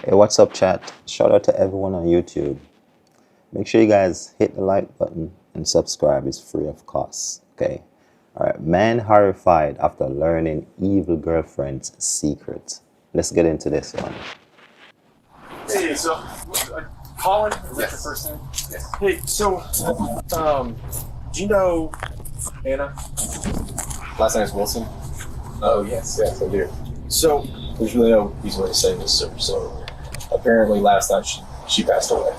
Hey, what's up, chat? Shout out to everyone on YouTube. Make sure you guys hit the like button and subscribe. It's free of cost. Okay. All right. Man horrified after learning evil girlfriend's secret. Let's get into this one. Hey, so Colin, is that your first name? Yes. Hey, so do you know Anna? Last name is Wilson. Oh yes, I do. So There's really no easy way to say this, sir. So apparently last night she passed away.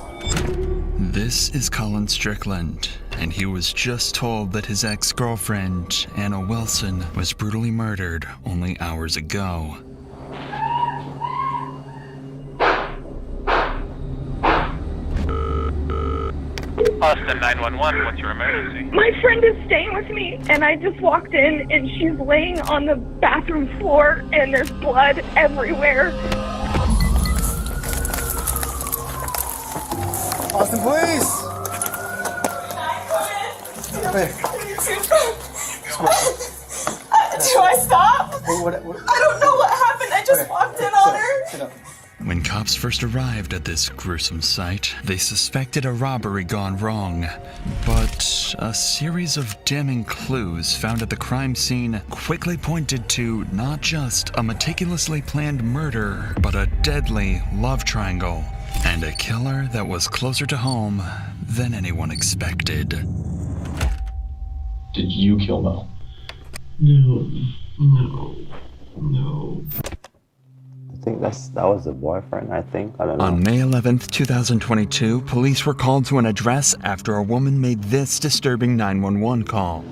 This is Colin Strickland, and he was just told that his ex-girlfriend, Anna Wilson, was brutally murdered only hours ago. Austin 911, what's your emergency? My friend is staying with me, and I just walked in, and she's laying on the bathroom floor, and there's blood everywhere. Austin, please! Do I stop? What? I don't know what happened. I just walked in on her. Sit up. When cops first arrived at this gruesome site, they suspected a robbery gone wrong. But a series of damning clues found at the crime scene quickly pointed to not just a meticulously planned murder, but a deadly love triangle, and a killer that was closer to home than anyone expected. Did you kill Mel? No. I think that was the boyfriend. I don't know. On May 11th, 2022, police were called to an address after a woman made this disturbing 911 call.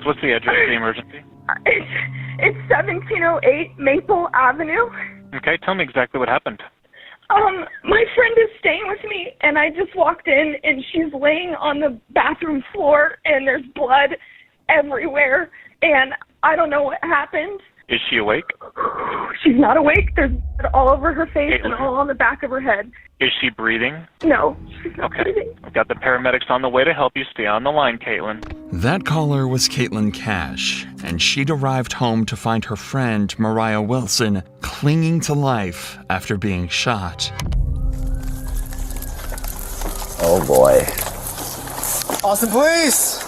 What's the address of the emergency? It's 1708 Maple Avenue. Okay, tell me exactly what happened. My friend is staying with me, and I just walked in, and she's laying on the bathroom floor, and there's blood everywhere, and I don't know what happened. Is she awake? She's not awake. There's blood all over her face and all on the back of her head. Is she breathing? No, she's not Okay. breathing. I've got the paramedics on the way to help you. Stay on the line, Caitlin. That caller was Caitlin Cash, and she'd arrived home to find her friend, Mariah Wilson, clinging to life after being shot. Oh boy. Austin, please!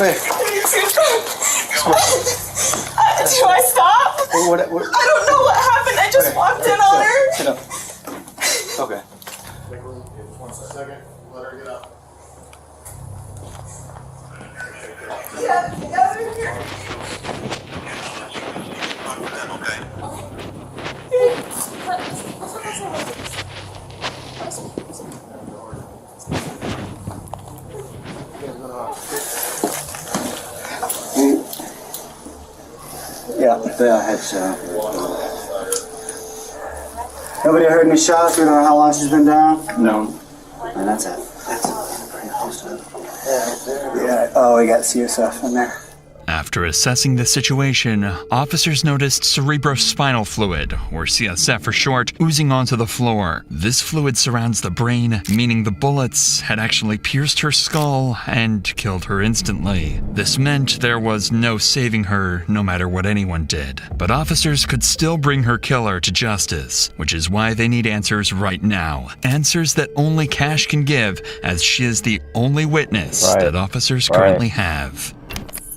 Wait. Do I stop? What? I don't know what happened. I just walked in on her. Sit up. Okay. 1 second. Let her get up. Yeah, I had shot. Nobody heard any shots? We don't know how long she's been down? No. And that's it. Pretty close to it. Yeah. Oh, we got CSF in there. After assessing the situation, officers noticed cerebrospinal fluid, or CSF for short, oozing onto the floor. This fluid surrounds the brain, meaning the bullets had actually pierced her skull and killed her instantly. This meant there was no saving her, no matter what anyone did. But officers could still bring her killer to justice, which is why they need answers right now. Answers that only Cash can give, as she is the only witness that officers currently have.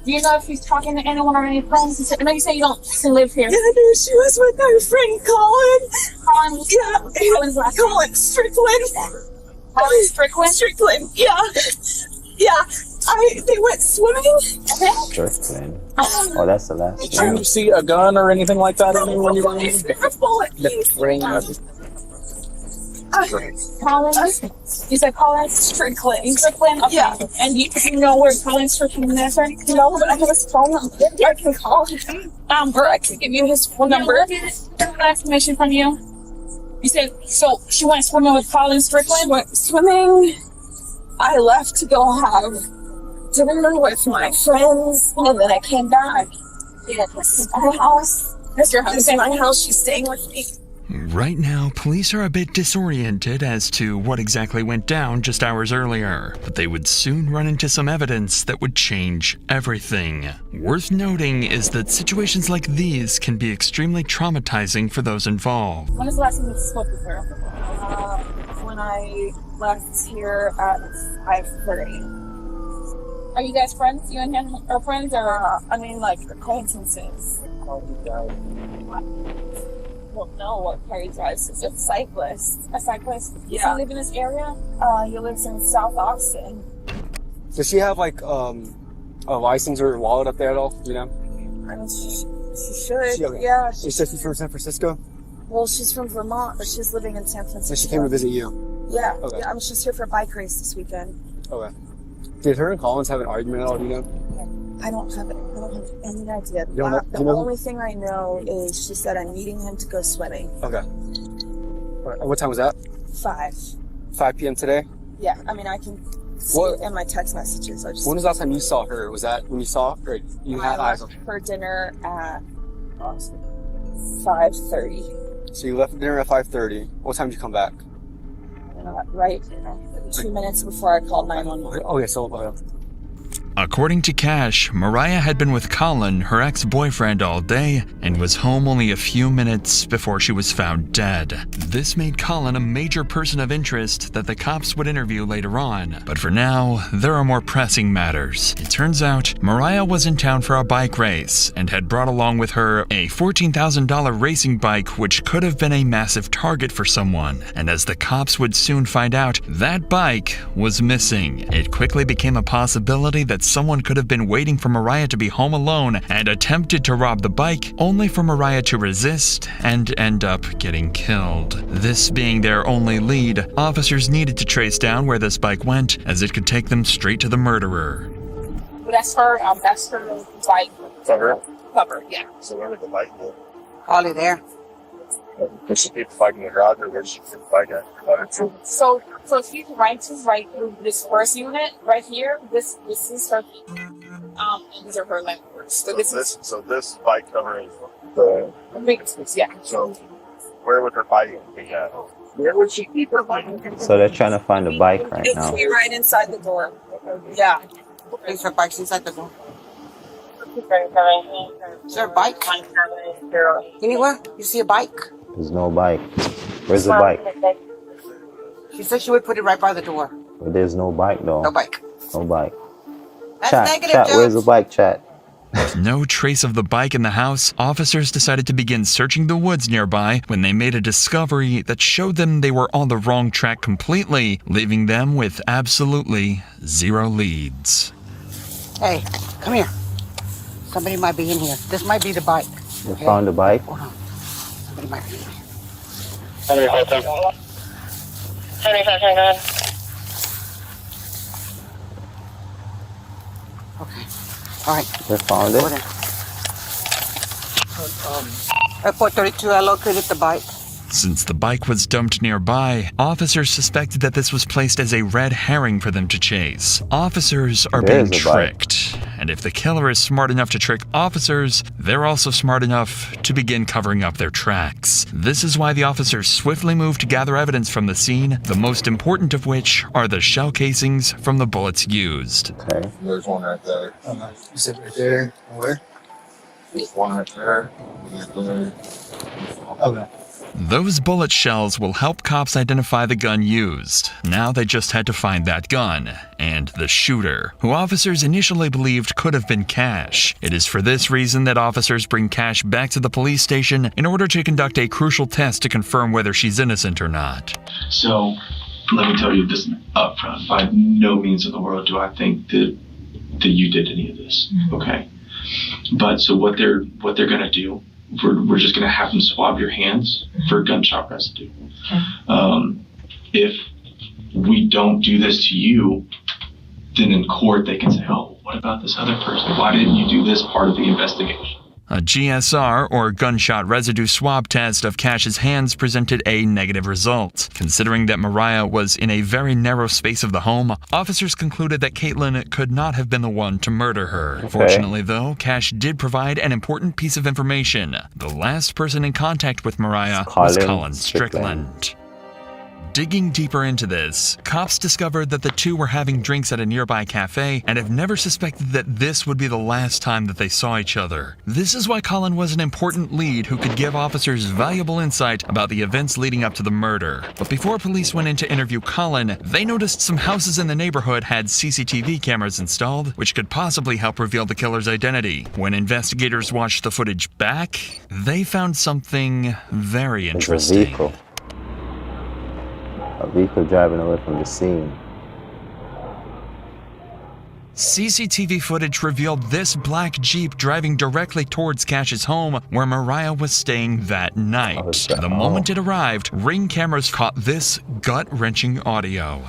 Do you know if he's talking to anyone or any friends? I know you say you don't live here. Yeah, there she was with her friend Colin. Colin? Yeah. Colin's last name? Colin Strickland. Colin Strickland? Strickland, yeah. Yeah. They went swimming. Strickland. Oh, that's the last Did name. you see a gun or anything like that when you were in A bullet. Colin? You said Colin Strickland? Strickland? Okay. Yeah. And you know where Colin Strickland is? Or anything? No, but I have his phone number. I can call him. Or I can give you his phone number. Information from you. You said, so she went swimming with Colin Strickland? Went swimming. I left to go have dinner with my friends, and then I came back. Yeah, this is my house. That's your house. This is my house. She's staying with me. Right now, police are a bit disoriented as to what exactly went down just hours earlier, but they would soon run into some evidence that would change everything. Worth noting is that situations like these can be extremely traumatizing for those involved. When was the last time you spoke with her? When I left here at 5:30. Are you guys friends? You and him are friends, or like acquaintances? Well, no, what car he drives is a cyclist. A cyclist? Yeah. Does he live in this area? He lives in South Austin. Does she have like a license or a wallet up there at all? You know? I mean, she should. Yeah. She said she's from San Francisco. Well, she's from Vermont, but she's living in San Francisco. So she came to visit you. Yeah. Okay. Yeah. I mean, she's here for a bike race this weekend. Okay. Did her and Collins have an argument at all? Do you know? I don't have any idea. You don't know, The only thing I know is she said I'm meeting him to go swimming. Okay. All right. What time was that? 5 p.m. today? Yeah. I mean, I can see it in my text messages. When was the last time you saw her? Was that when you saw her? Or you had eyes on her? For dinner at 5:30. So you left for dinner at 5:30. What time did you come back? Right 2 minutes before I called 911. Okay, so According to Cash, Mariah had been with Colin, her ex-boyfriend, all day and was home only a few minutes before she was found dead. This made Colin a major person of interest that the cops would interview later on. But for now, there are more pressing matters. It turns out, Mariah was in town for a bike race and had brought along with her a $14,000 racing bike which could have been a massive target for someone. And as the cops would soon find out, that bike was missing. It quickly became a possibility that someone could have been waiting for Mariah to be home alone and attempted to rob the bike, only for Mariah to resist and end up getting killed. This being their only lead, officers needed to trace down where this bike went, as it could take them straight to the murderer. That's her bike. Cover, yeah. So where did the bike go? Probably there. Did she keep the bike in the garage, or where did she keep the bike at? So if you right this first unit right here, this is her and these are her landlords. So this bike covering the big, yeah. So where would her bike be at? Where would she keep her bike? So they're trying to find the bike right now. It's right inside the door. Yeah. Is her bike's inside the door? Is there a bike? Anywhere? You see a bike? There's no bike. Where's the bike? She said she would put it right by the door. But there's no bike though. No bike. No bike. That's Chat, where's the bike, chat? With no trace of the bike in the house, officers decided to begin searching the woods nearby when they made a discovery that showed them they were on the wrong track completely, leaving them with absolutely zero leads. Hey, come here. Somebody might be in here. This might be the bike. You found the bike? Hold on. Somebody might be in here. Henry, hold time. Henry, 5, go ahead. Okay. All right. They found it? At 432, I located the bike. Since the bike was dumped nearby, officers suspected that this was placed as a red herring for them to chase. Officers are being tricked, and if the killer is smart enough to trick officers, they're also smart enough to begin covering up their tracks. This is why the officers swiftly moved to gather evidence from the scene, the most important of which are the shell casings from the bullets used. Okay. There's one right there. You said right there. Where? There's one right there. Okay. Those bullet shells will help cops identify the gun used. Now they just had to find that gun, and the shooter, who officers initially believed could have been Cash. It is for this reason that officers bring Cash back to the police station in order to conduct a crucial test to confirm whether she's innocent or not. So, let me tell you this up front. By no means in the world do I think that you did any of this, okay? But so what they're gonna do, we're just going to have them swab your hands for gunshot residue. If we don't do this to you, then in court they can say, oh, what about this other person? Why didn't you do this part of the investigation? A GSR, or gunshot residue swab test of Cash's hands presented a negative result. Considering that Mariah was in a very narrow space of the home, officers concluded that Caitlin could not have been the one to murder her. Okay. Fortunately, though, Cash did provide an important piece of information. The last person in contact with Mariah was Colin Strickland. Digging deeper into this, cops discovered that the two were having drinks at a nearby cafe and have never suspected that this would be the last time that they saw each other. This is why Colin was an important lead who could give officers valuable insight about the events leading up to the murder. But before police went in to interview Colin, they noticed some houses in the neighborhood had CCTV cameras installed, which could possibly help reveal the killer's identity. When investigators watched the footage back, they found something very interesting. A vehicle driving away from the scene. CCTV footage revealed this black Jeep driving directly towards Cash's home where Mariah was staying that night. The moment it arrived, Ring cameras caught this gut-wrenching audio.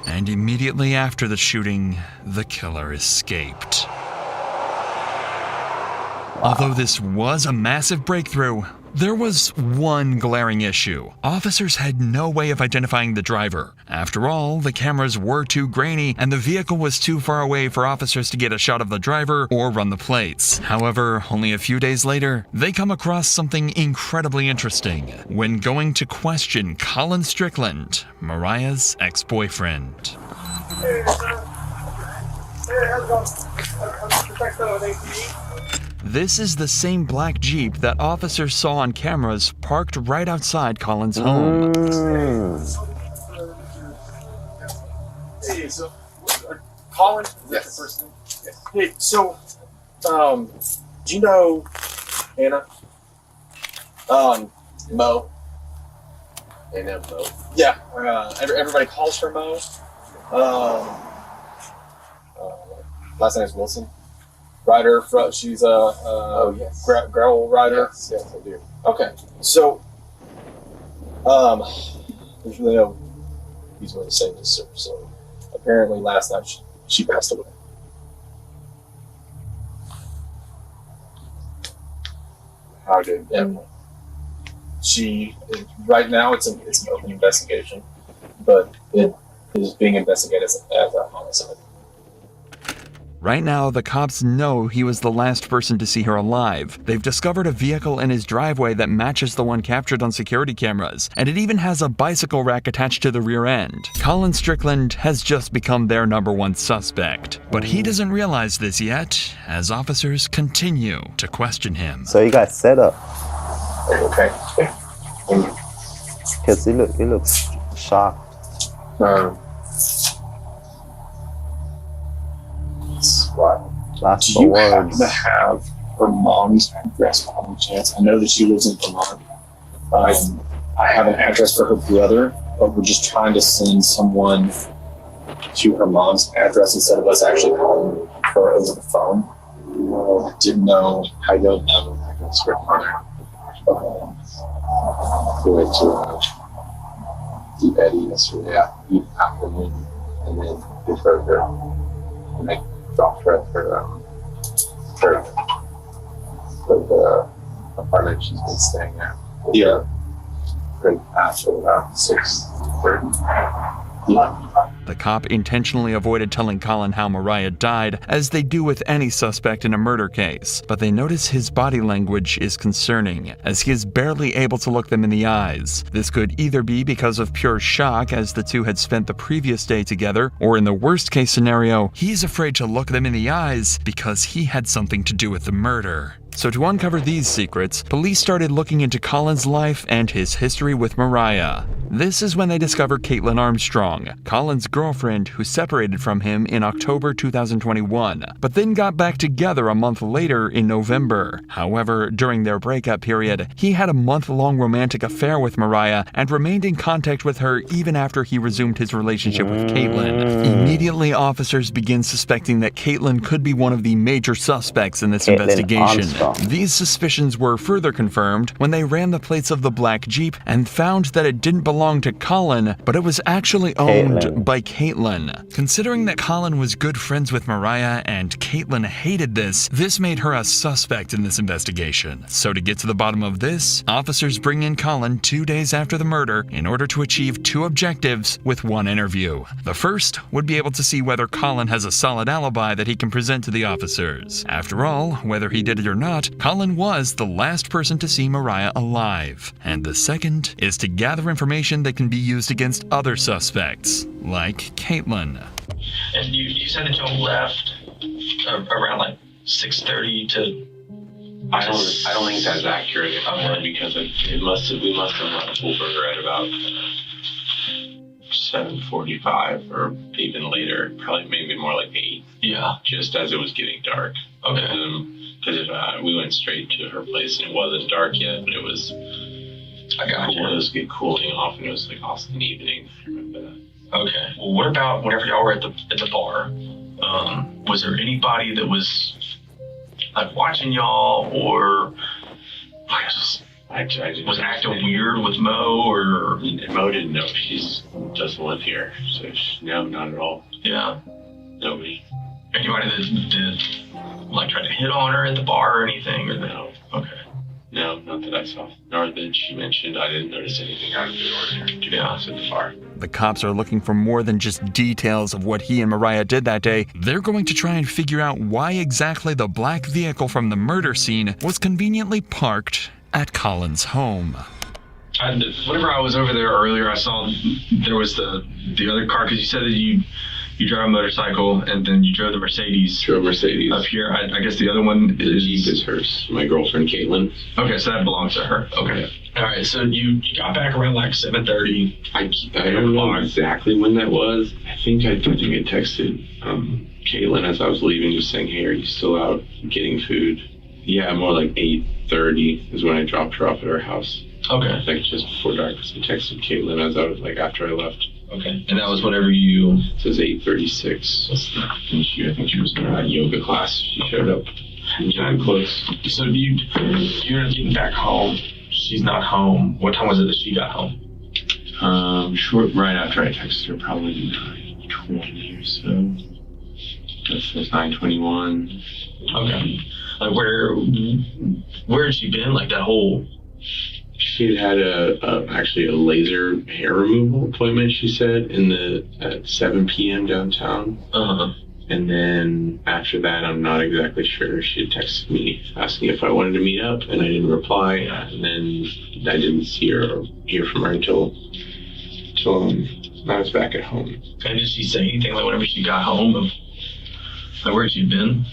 And immediately after the shooting, the killer escaped. Although this was a massive breakthrough, there was one glaring issue. Officers had no way of identifying the driver. After all, the cameras were too grainy and the vehicle was too far away for officers to get a shot of the driver or run the plates. However, only a few days later, they come across something incredibly interesting when going to question Colin Strickland, Mariah's ex-boyfriend. Hey, how's it going? This is the same black Jeep that officers saw on cameras parked right outside Colin's home. Hey, so Colin? Yes. The first name? Yes. Hey, so do you know Anna? Mo. They know Mo. Yeah. Everybody calls her Mo. Last name is Wilson. Rider, she's a gravel rider. Yes, I do. Okay, so there's really no reason to say this, sir. So apparently, last night she passed away. How did? Yeah. Right now it's an open investigation, but it is being investigated as a homicide. Right now, the cops know he was the last person to see her alive. They've discovered a vehicle in his driveway that matches the one captured on security cameras, and it even has a bicycle rack attached to the rear end. Colin Strickland has just become their #1 suspect. But he doesn't realize this yet, as officers continue to question him. So you got set up. Okay. Because he looks shocked. Do you happen to have her mom's address by any chance? I know that she lives in Vermont. I have an address for her brother, but we're just trying to send someone to her mom's address instead of us actually calling her over the phone. I didn't know. I don't have an address for her mother. We went to Deep Eddy yesterday afternoon, and then we drove her, and they dropped her at the apartment she's been staying at. Yeah. Great after about 6:30. Yeah. The cop intentionally avoided telling Colin how Mariah died, as they do with any suspect in a murder case, but they notice his body language is concerning, as he is barely able to look them in the eyes. This could either be because of pure shock, as the two had spent the previous day together, or in the worst case scenario, he's afraid to look them in the eyes because he had something to do with the murder. So to uncover these secrets, police started looking into Colin's life and his history with Mariah. This is when they discovered Caitlin Armstrong, Colin's girlfriend who separated from him in October 2021, but then got back together a month later in November. However, during their breakup period, he had a month-long romantic affair with Mariah and remained in contact with her even after he resumed his relationship with Caitlin. Immediately, officers begin suspecting that Caitlin could be one of the major suspects in this investigation. wrong. These suspicions were further confirmed when they ran the plates of the black Jeep and found that it didn't belong to Colin, but it was actually owned by Caitlin. Considering that Colin was good friends with Mariah and Caitlin hated this made her a suspect in this investigation. So to get to the bottom of this, officers bring in Colin 2 days after the murder in order to achieve two objectives with one interview. The first would be able to see whether Colin has a solid alibi that he can present to the officers. After all, whether he did it or not, Colin was the last person to see Mariah alive. And the second is to gather information that can be used against other suspects, like Caitlin. And you said that y'all left around like 6:30 to. I don't think that's accurate anymore because we must have left Uber at about 7:45 or even later, probably maybe more like 8. Yeah. Just as it was getting dark. Okay. Because we went straight to her place and it wasn't dark yet, but it was. I got you. It was cooling off and it was like also an evening. I remember that. Okay. Well, what about whenever y'all were at the bar? Was there anybody that was like watching y'all or like just was acting weird with Mo or Mo didn't know she doesn't live here, so no, not at all. Yeah. Nobody. Anybody that like tried to hit on her at the bar or anything or no? Okay. No, not that I saw. Nor that she mentioned. I didn't notice anything out of the ordinary, to be honest, at the bar. The cops are looking for more than just details of what he and Mariah did that day. They're going to try and figure out why exactly the black vehicle from the murder scene was conveniently parked at Colin's home. Whenever I was over there earlier, I saw there was the other car, because you said that you drive a motorcycle and then you drove the Mercedes. Drove Mercedes. Up here. I guess the other one is... Jeep is hers. My girlfriend, Caitlin. Okay, so that belongs to her. Okay. Yeah. All right, so you got back around like 7:30. I don't know exactly when that was. I think I texted Caitlin as I was leaving, just saying, hey, are you still out getting food? Yeah, more like 8:30 is when I dropped her off at her house. Okay. Like just before dark, so I texted Caitlin as I was like after I left. Okay. And that was whenever you... It says 8:36. And I think she was in her yoga class. She showed up. I'm close. So you're getting back home. She's not home. What time was it that she got home? Short right after I texted her, probably 9:20 or so. That's 9:21. Okay. Like where had she been? Like that whole... She had actually a laser hair removal appointment, she said, at 7 p.m. downtown. Uh-huh. And then after that, I'm not exactly sure. She had texted me asking if I wanted to meet up, and I didn't reply. And then I didn't see her or hear from her until I was back at home. And did she say anything like whenever she got home of like where she'd been?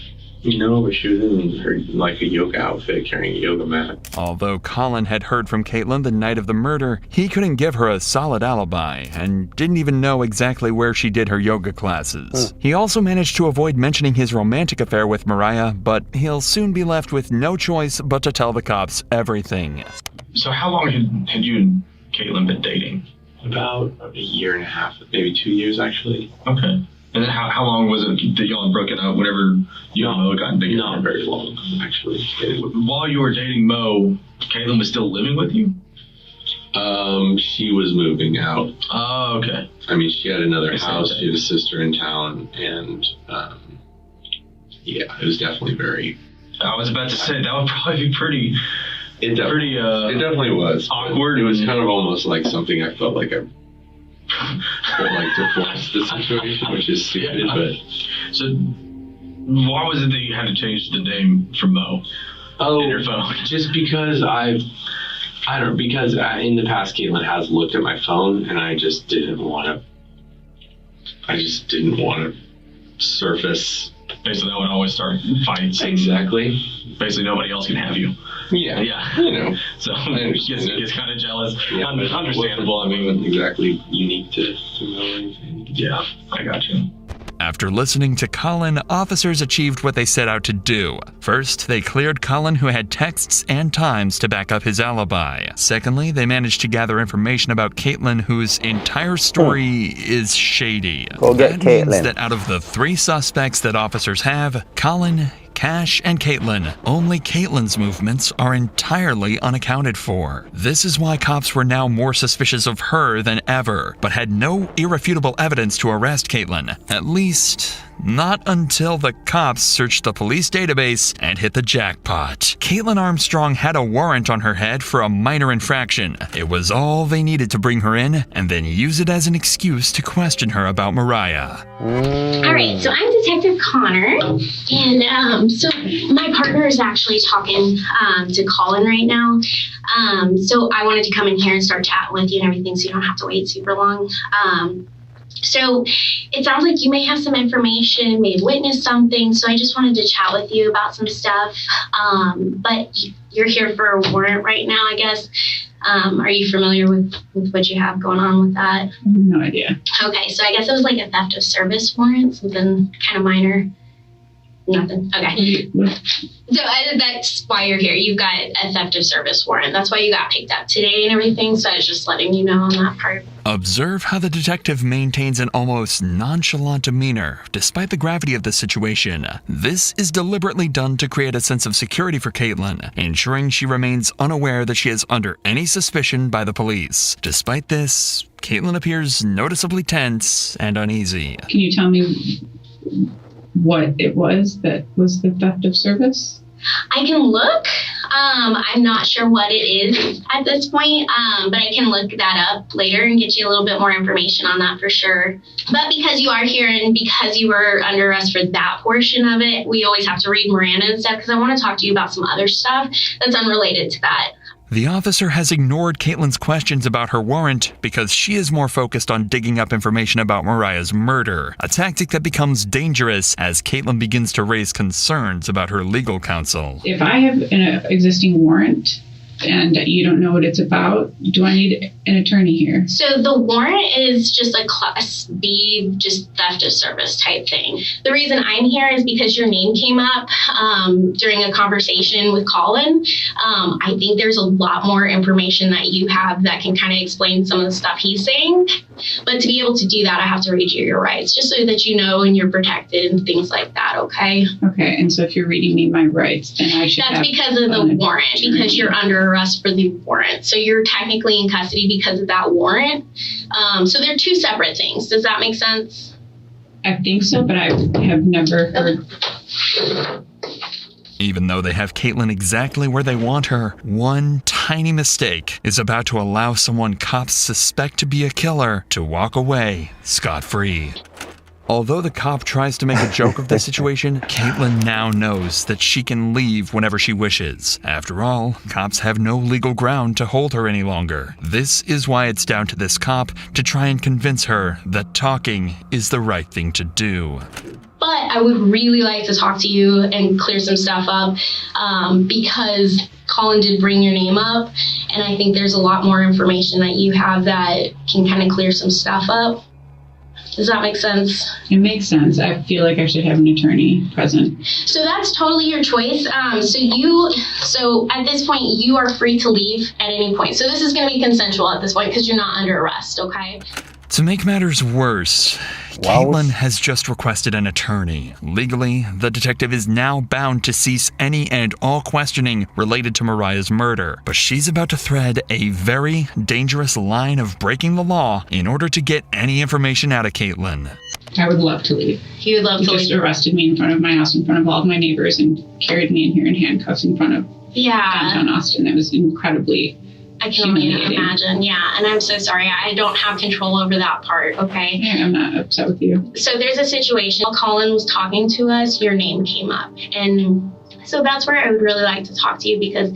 No, but she was in her like a yoga outfit, carrying a yoga mat. Although Colin had heard from Caitlin the night of the murder, he couldn't give her a solid alibi and didn't even know exactly where she did her yoga classes. He also managed to avoid mentioning his romantic affair with Mariah, but he'll soon be left with no choice but to tell the cops everything. So how long had you and Caitlin been dating? About a year and a half, maybe 2 years actually. Okay. And then how long was it that y'all had broken up whenever you and Mo got together? Not very long, actually. While you were dating Mo, Caitlin was still living with you? She was moving out. Oh, okay. I mean, she had another house. She had a sister in town, and yeah, it was definitely very... I was about to say, that would probably be pretty... It definitely was. Awkward. It was kind of almost like something I felt like I would like to force the situation, which is stupid, but... So, why was it that you had to change the name from Mo in your phone? Just because because in the past, Caitlin has looked at my phone, and I just didn't want to surface. Basically, that would always start fights. Exactly. Basically, nobody else can have you. Yeah. Yeah. You know. So, gets kind of jealous. Yeah, Understandable. I mean, wasn't exactly unique to Mo or anything. Yeah, I got you. After listening to Colin, officers achieved what they set out to do. First, they cleared Colin, who had texts and times to back up his alibi. Secondly, they managed to gather information about Caitlin, whose entire story is shady. Go get That means Caitlin. that out of the 3 suspects that officers have, Colin, Cash and Caitlin. Only Caitlin's movements are entirely unaccounted for. This is why cops were now more suspicious of her than ever, but had no irrefutable evidence to arrest Caitlin. At least, not until the cops searched the police database and hit the jackpot. Caitlin Armstrong had a warrant on her head for a minor infraction. It was all they needed to bring her in and then use it as an excuse to question her about Mariah. Alright, so I'm Detective Connor, and so my partner is actually talking to Colin right now. So I wanted to come in here and start chatting with you and everything so you don't have to wait super long. So it sounds like you may have some information, may have witnessed something, so I just wanted to chat with you about some stuff. But you're here for a warrant right now, I guess. Are you familiar with what you have going on with that? No idea. Okay, so I guess it was like a theft of service warrant, something kind of minor. Nothing. Okay. So that's why you're here. You've got a theft of service warrant. That's why you got picked up today and everything. So I was just letting you know on that part. Observe how the detective maintains an almost nonchalant demeanor, despite the gravity of the situation. This is deliberately done to create a sense of security for Caitlin, ensuring she remains unaware that she is under any suspicion by the police. Despite this, Caitlin appears noticeably tense and uneasy. Can you tell me what it was that was the theft of service? I can look. I'm not sure what it is at this point, but I can look that up later and get you a little bit more information on that for sure. But because you are here and because you were under arrest for that portion of it, we always have to read Miranda and stuff because I want to talk to you about some other stuff that's unrelated to that. The officer has ignored Caitlin's questions about her warrant because she is more focused on digging up information about Mariah's murder, a tactic that becomes dangerous as Caitlin begins to raise concerns about her legal counsel. If I have an existing warrant and you don't know what it's about, do I need an attorney here? So the warrant is just a Class B, just theft of service type thing. The reason I'm here is because your name came up during a conversation with Colin. I think there's a lot more information that you have that can kind of explain some of the stuff he's saying. But to be able to do that, I have to read you your rights, just so that you know and you're protected and things like that, okay? Okay, and so if you're reading me my rights, then I should That's because of the warrant, because you're under arrest for the warrant. So you're technically in custody because of that warrant. So they're two separate things. Does that make sense? I think so, but I have never heard. Even though they have Caitlin exactly where they want her, one tiny mistake is about to allow someone cops suspect to be a killer to walk away scot-free. Although the cop tries to make a joke of the situation, Caitlin now knows that she can leave whenever she wishes. After all, cops have no legal ground to hold her any longer. This is why it's down to this cop to try and convince her that talking is the right thing to do. But I would really like to talk to you and clear some stuff up because Colin did bring your name up, and I think there's a lot more information that you have that can kind of clear some stuff up. Does that make sense? It makes sense. I feel like I should have an attorney present. So that's totally your choice. So at this point, you are free to leave at any point. So this is going to be consensual at this point because you're not under arrest, okay? To make matters worse, Caitlin has just requested an attorney. Legally, the detective is now bound to cease any and all questioning related to Mariah's murder, but she's about to thread a very dangerous line of breaking the law in order to get any information out of Caitlin. I would love to leave. You would love to leave? Just arrested me in front of my house, in front of all of my neighbors, and carried me in here in handcuffs in front of downtown Austin. It was incredibly I can only imagine, yeah. And I'm so sorry. I don't have control over that part, okay? Yeah, I'm not upset with you. So there's a situation. While Colin was talking to us, your name came up. And so that's where I would really like to talk to you because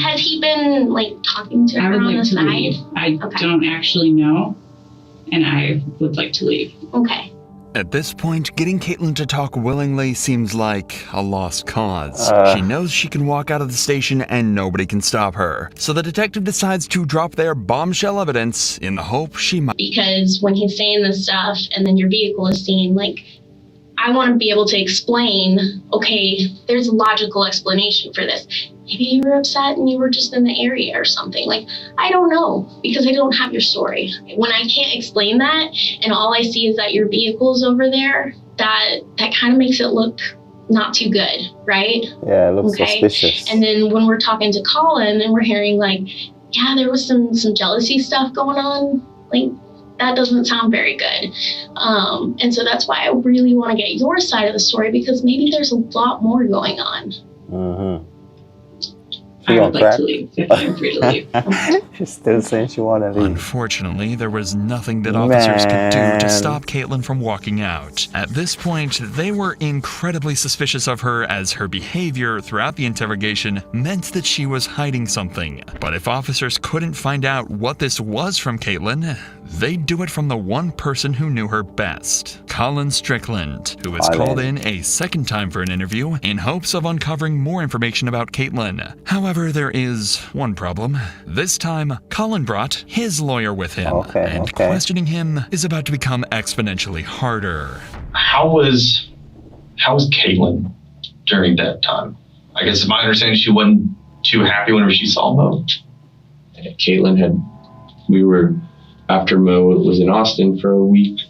has he been, like, talking to her on the side? Leave. I don't actually know, and I would like to leave. Okay. At this point, getting Caitlin to talk willingly seems like a lost cause. She knows she can walk out of the station and nobody can stop her. So the detective decides to drop their bombshell evidence in the hope she might. Because when he's saying this stuff and then your vehicle is seen, like, I want to be able to explain, okay, there's a logical explanation for this. Maybe you were upset and you were just in the area or something. Like, I don't know because I don't have your story. When I can't explain that and all I see is that your vehicle's over there, that kind of makes it look not too good, right? Yeah, it looks suspicious. And then when we're talking to Colin and we're hearing like, yeah, there was some jealousy stuff going on, like that doesn't sound very good. And so that's why I really want to get your side of the story, because maybe there's a lot more going on. Mm-hmm. I would like to leave if I'm free to leave. She's still saying she want to leave. Unfortunately, there was nothing that officers could do to stop Caitlin from walking out. At this point, they were incredibly suspicious of her, as her behavior throughout the interrogation meant that she was hiding something. But if officers couldn't find out what this was from Caitlin, they'd do it from the one person who knew her best, Colin Strickland, who was called in a second time for an interview in hopes of uncovering more information about Caitlin. However, there is one problem. This time, Colin brought his lawyer with him, and questioning him is about to become exponentially harder. How was Caitlin during that time? I guess my understanding, she wasn't too happy whenever she saw Mo. Caitlin after Mo was in Austin for a week,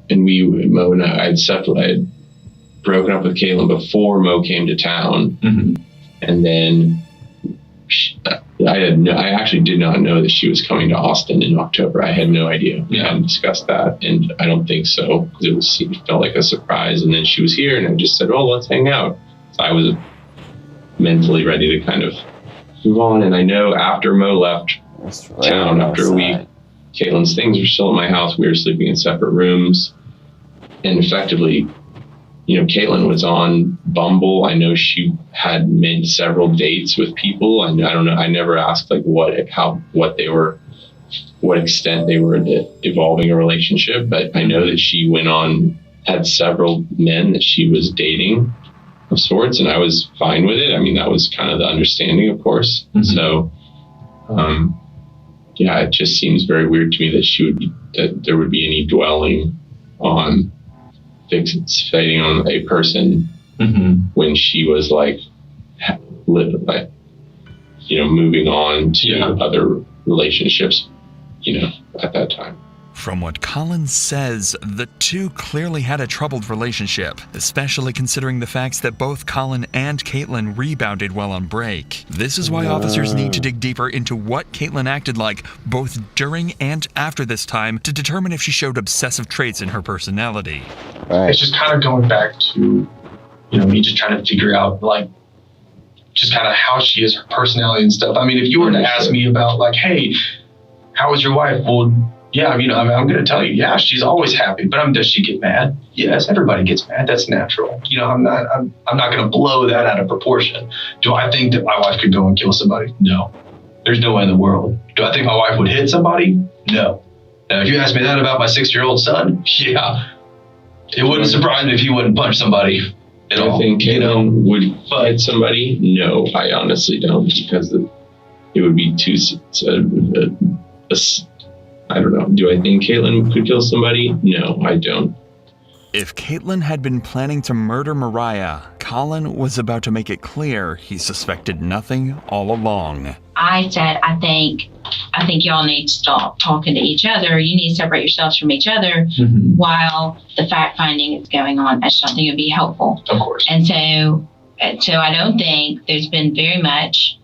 and Mo and I had broken up with Caitlin before Mo came to town, and then I actually did not know that she was coming to Austin in October. I had no idea. We hadn't discussed that, and I don't think so, because it felt like a surprise. And then she was here, and I just said, "Oh, let's hang out." So I was mentally ready to kind of move on. And I know after Mo left town after a week, Caitlin's things were still at my house. We were sleeping in separate rooms, and effectively, Caitlin was on Bumble. I know she had made several dates with people. I don't know. I never asked like what extent they were evolving a relationship, but I know that she had several men that she was dating of sorts, and I was fine with it. I mean, that was kind of the understanding, of course. So, it just seems very weird to me that there would be any dwelling on fixating on a person when she was moving on to other relationships, at that time. From what Colin says, the two clearly had a troubled relationship, especially considering the facts that both Colin and Caitlin rebounded while on break. This is why officers need to dig deeper into what Caitlin acted like both during and after this time to determine if she showed obsessive traits in her personality. It's just kind of going back to, me just trying to figure out just kind of how she is, her personality and stuff. I mean, if you were to ask me about hey, how was your wife? Well, yeah, I'm going to tell you, yeah, she's always happy. But does she get mad? Yes, everybody gets mad. That's natural. I'm not going to blow that out of proportion. Do I think that my wife could go and kill somebody? No. There's no way in the world. Do I think my wife would hit somebody? No. Now, if you ask me that about my 6-year-old son, yeah, it wouldn't surprise me if he wouldn't punch somebody at all. I think Caitlin would hit somebody. No, I honestly don't, because it would be too. I don't know. Do I think Caitlin could kill somebody? No, I don't. If Caitlin had been planning to murder Mariah, Colin was about to make it clear he suspected nothing all along. I said, I think y'all need to stop talking to each other. You need to separate yourselves from each other while the fact finding is going on. I just don't think it would be helpful. Of course. And so I don't think there's been very much.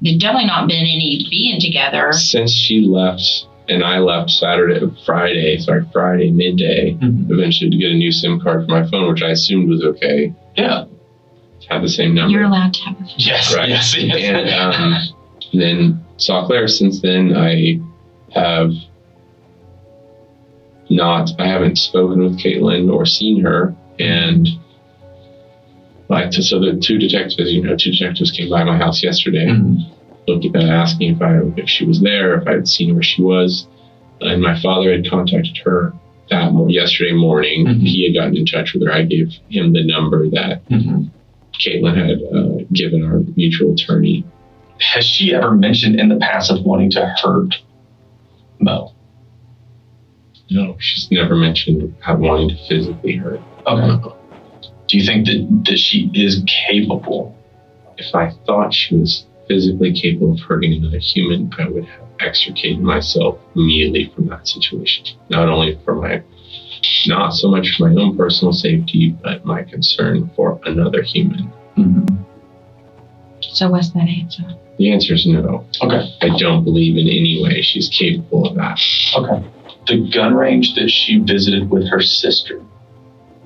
There's definitely not been any being together since she left. And I left Friday midday, eventually to get a new SIM card for my phone, which I assumed was okay. Yeah. Had the same number. You're allowed to have a phone. Yes, right. Yes. And then saw Claire. Since then, I haven't spoken with Caitlin or seen her. And so the two detectives came by my house yesterday. Asking if she was there, if I had seen where she was. And my father had contacted her yesterday morning. He had gotten in touch with her. I gave him the number that Caitlin had given our mutual attorney. Has she ever mentioned in the past of wanting to hurt Mo? No, she's never mentioned wanting to physically hurt. Okay. Do you think that she is capable? If I thought she was physically capable of hurting another human, I would have extricated myself immediately from that situation. Not only for my not so much for my own personal safety, but my concern for another human. So what's that answer? The answer is no. Okay. I don't believe in any way she's capable of that. Okay. The gun range that she visited with her sister,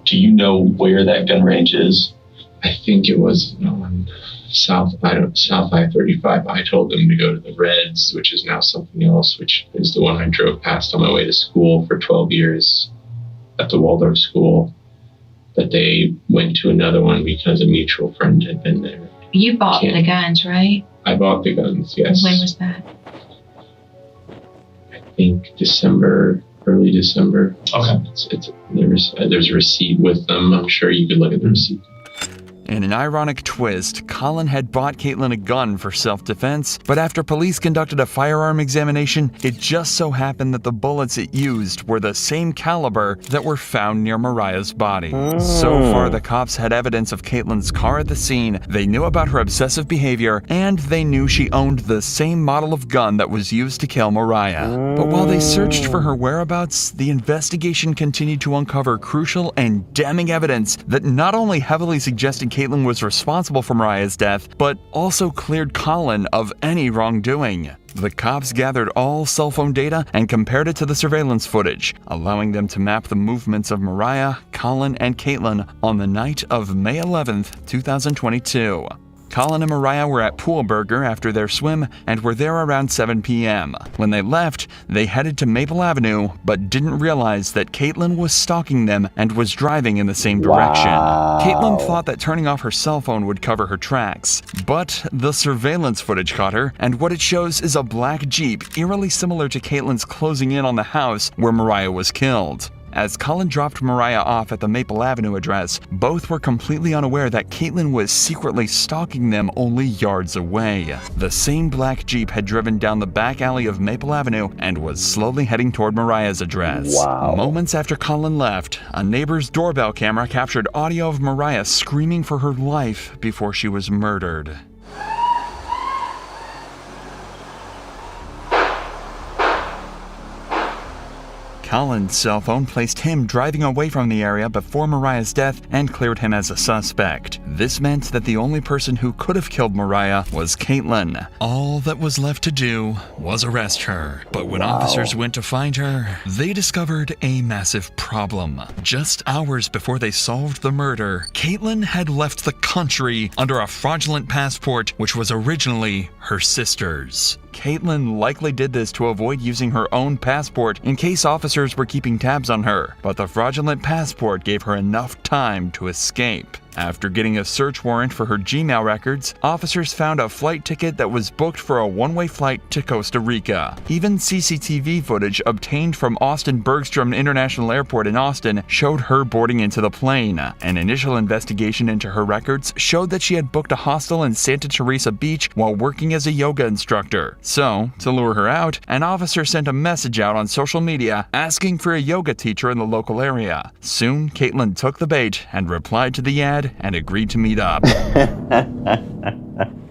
do you know where that gun range is? I think it was on South I-35. I told them to go to the Reds, which is now something else, which is the one I drove past on my way to school for 12 years at the Waldorf school. But they went to another one because a mutual friend had been there. You bought the guns, right? I bought the guns, yes. When was that? I think early December. Okay. There's a receipt with them. I'm sure you could look at the receipt. In an ironic twist, Colin had bought Caitlin a gun for self-defense, but after police conducted a firearm examination, it just so happened that the bullets it used were the same caliber that were found near Mariah's body. So far, the cops had evidence of Caitlin's car at the scene, they knew about her obsessive behavior, and they knew she owned the same model of gun that was used to kill Mariah. But while they searched for her whereabouts, the investigation continued to uncover crucial and damning evidence that not only heavily suggested Caitlin was responsible for Mariah's death, but also cleared Colin of any wrongdoing. The cops gathered all cell phone data and compared it to the surveillance footage, allowing them to map the movements of Mariah, Colin, and Caitlin on the night of May 11th, 2022. Colin and Mariah were at Pool Burger after their swim and were there around 7 p.m. When they left, they headed to Maple Avenue, but didn't realize that Caitlin was stalking them and was driving in the same direction. Caitlin thought that turning off her cell phone would cover her tracks, but the surveillance footage caught her, and what it shows is a black Jeep eerily similar to Caitlin's closing in on the house where Mariah was killed. As Colin dropped Mariah off at the Maple Avenue address, both were completely unaware that Caitlin was secretly stalking them only yards away. The same black Jeep had driven down the back alley of Maple Avenue and was slowly heading toward Mariah's address. Moments after Colin left, a neighbor's doorbell camera captured audio of Mariah screaming for her life before she was murdered. Colin's cell phone placed him driving away from the area before Mariah's death and cleared him as a suspect. This meant that the only person who could have killed Mariah was Caitlin. All that was left to do was arrest her. But when officers went to find her, they discovered a massive problem. Just hours before they solved the murder, Caitlin had left the country under a fraudulent passport, which was originally her sister's. Caitlin likely did this to avoid using her own passport in case officers were keeping tabs on her, but the fraudulent passport gave her enough time to escape. After getting a search warrant for her Gmail records, officers found a flight ticket that was booked for a one-way flight to Costa Rica. Even CCTV footage obtained from Austin Bergstrom International Airport in Austin showed her boarding into the plane. An initial investigation into her records showed that she had booked a hostel in Santa Teresa Beach while working as a yoga instructor. So, to lure her out, an officer sent a message out on social media asking for a yoga teacher in the local area. Soon, Caitlin took the bait and replied to the ad and agreed to meet up.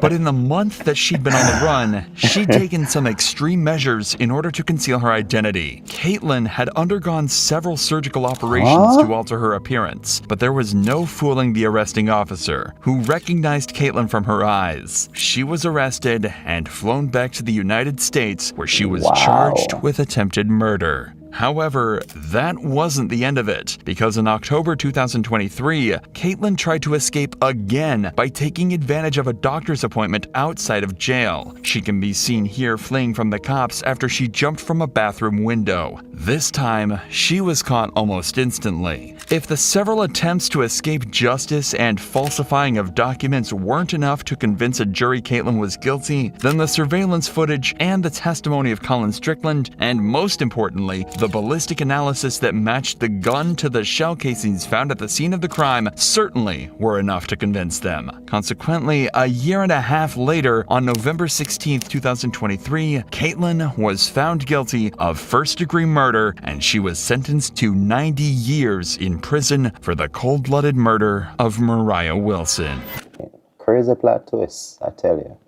But in the month that she'd been on the run, she'd taken some extreme measures in order to conceal her identity. Caitlin had undergone several surgical operations to alter her appearance, but there was no fooling the arresting officer, who recognized Caitlin from her eyes. She was arrested and flown back to the United States, where she was charged with attempted murder. However, that wasn't the end of it, because in October 2023, Caitlin tried to escape again by taking advantage of a doctor's appointment outside of jail. She can be seen here fleeing from the cops after she jumped from a bathroom window. This time, she was caught almost instantly. If the several attempts to escape justice and falsifying of documents weren't enough to convince a jury Caitlin was guilty, then the surveillance footage and the testimony of Colin Strickland, and most importantly, the ballistic analysis that matched the gun to the shell casings found at the scene of the crime certainly were enough to convince them. Consequently, a year and a half later, on November 16, 2023, Caitlin was found guilty of first-degree murder, and she was sentenced to 90 years in prison for the cold-blooded murder of Mariah Wilson. Crazy plot twist, I tell you.